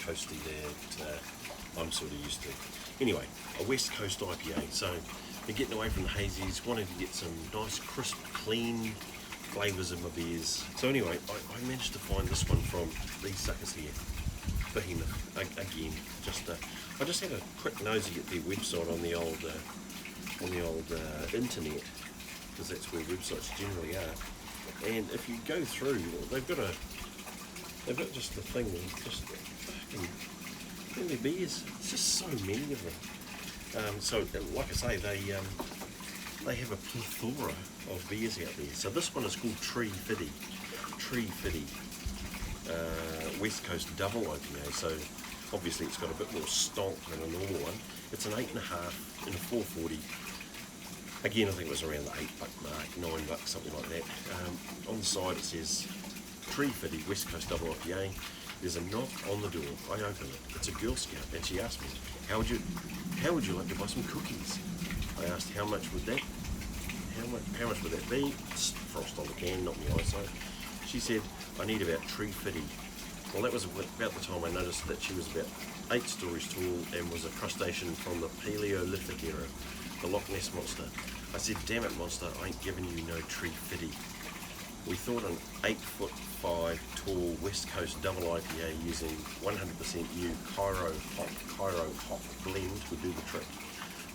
coasty that I'm sort of used to. Anyway, a West Coast IPA. So you're getting away from the hazies, wanting to get some nice, crisp, clean flavours in my beers. So anyway, I managed to find this one from these suckers here, Behemoth. Again, I just had a quick nosy at their website on the old internet, because that's where websites generally are. And if you go through, they've got just the thing, just fucking their beers. It's just so many of them. So like I say, they have a plethora of beers out there. So this one is called Fiddy, West Coast double IPA. So obviously it's got a bit more stonk than a normal one. It's an 8.5 in a 440. Again, I think it was around the $8 mark, $9, something like that. On the side it says Fiddy, West Coast double IPA. There's a knock on the door. I open it. It's a Girl Scout, and she asked me, "How would you like to buy some cookies?" I asked, "How much would that be?" It's frost on the can, not my eyesight. She said, "I need about Fiddy." Well, that was about the time I noticed that she was about 8 stories tall and was a crustacean from the Paleolithic era, the Loch Ness Monster. I said, "Damn it, Monster, I ain't giving you no Fiddy." We thought an 8'5" tall West Coast double IPA using 100% new Cairo hop blend would do the trick.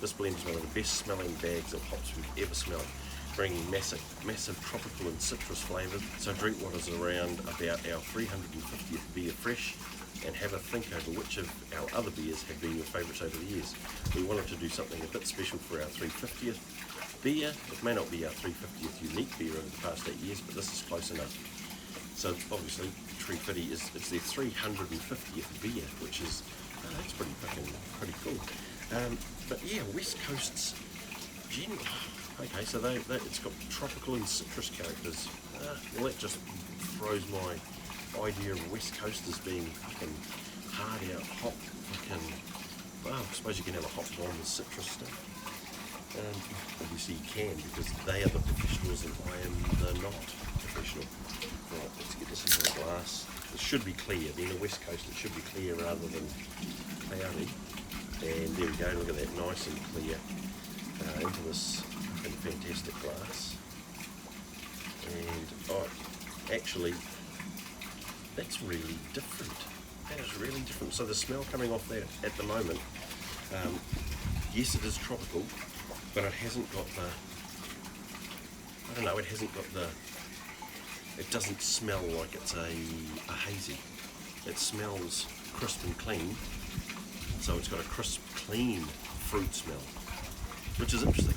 This blend is one of the best smelling bags of hops we've ever smelled, bringing massive tropical and citrus flavours. So drink what is around about our 350th beer fresh, and have a think over which of our other beers have been your favourites over the years. We wanted to do something a bit special for our 350th beer. It may not be our 350th unique beer over the past 8 years, but this is close enough. So obviously, Fiddy it's their 350th beer, which is that's pretty cool. But yeah, West Coast's general. Okay, so it's got tropical and citrus characters. Well, that just throws my idea of West Coast as being fucking hard out hop. Well, I suppose you can have a hop bomb with citrus stuff. Obviously you can, because they are the professionals and I am the not professional. Right, let's get this into a glass. It should be clear. Being a West Coast, it should be clear rather than cloudy. And there we go, look at that, nice and clear into this fantastic glass. And actually, that's really different. That is really different. So the smell coming off that at the moment, yes, it is tropical, but it hasn't got the, it doesn't smell like it's a hazy. It smells crisp and clean, so it's got a crisp, clean fruit smell, which is interesting.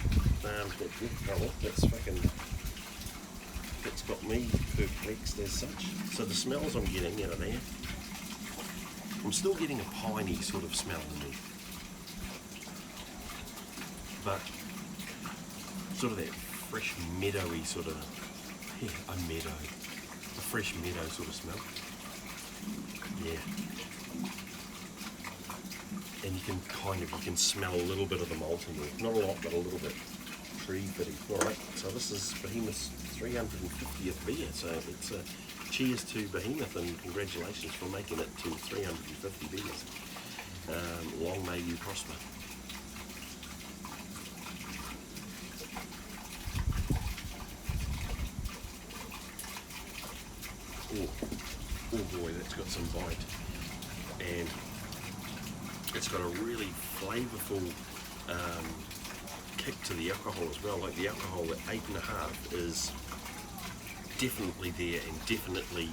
That's got me perplexed as such. So the smells I'm getting out of there, I'm still getting a piney sort of smell in me, but sort of that fresh meadowy sort of, a fresh meadow sort of smell. Yeah. And you can smell a little bit of the malt in there. Not a lot, but a little bit. Fiddy. Alright, so this is Behemoth's 350th beer. So it's a cheers to Behemoth and congratulations for making it to 350 beers. Long may you prosper. Oh boy, that's got some bite. And it's got a really flavourful kick to the alcohol as well. Like the alcohol at 8.5 is definitely there, and definitely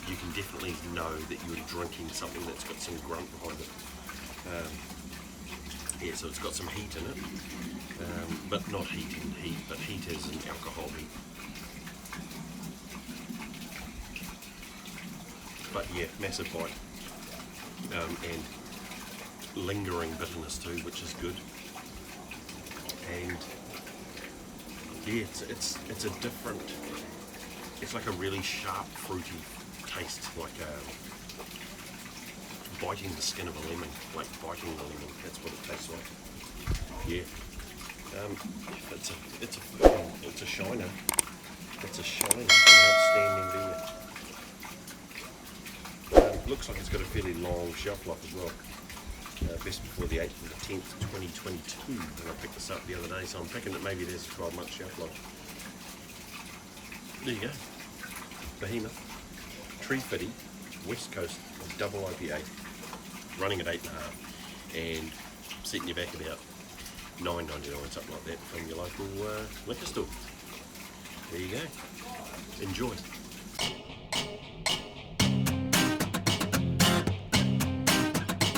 you can definitely know that you're drinking something that's got some grunt behind it. Yeah, so it's got some heat in it, but not heat in heat, but heat as an alcohol heat. But yeah, massive bite, and lingering bitterness too, which is good. And yeah, it's a different. It's like a really sharp, fruity taste, like biting the skin of a lemon, like biting the lemon. That's what it tastes like. Yeah. It's a shiner. It's a shiner, an outstanding beer. looks like it's got a fairly long shelf life as well. Best before the 8th of the 10th, 2022, when I picked this up the other day, so I'm thinking that maybe there's a 12-month shelf life. There you go. Behemoth, Tree Fiddy, West Coast double IPA, running at 8.5, and setting you back about $9.99, something like that, from your local liquor store. There you go. Enjoy.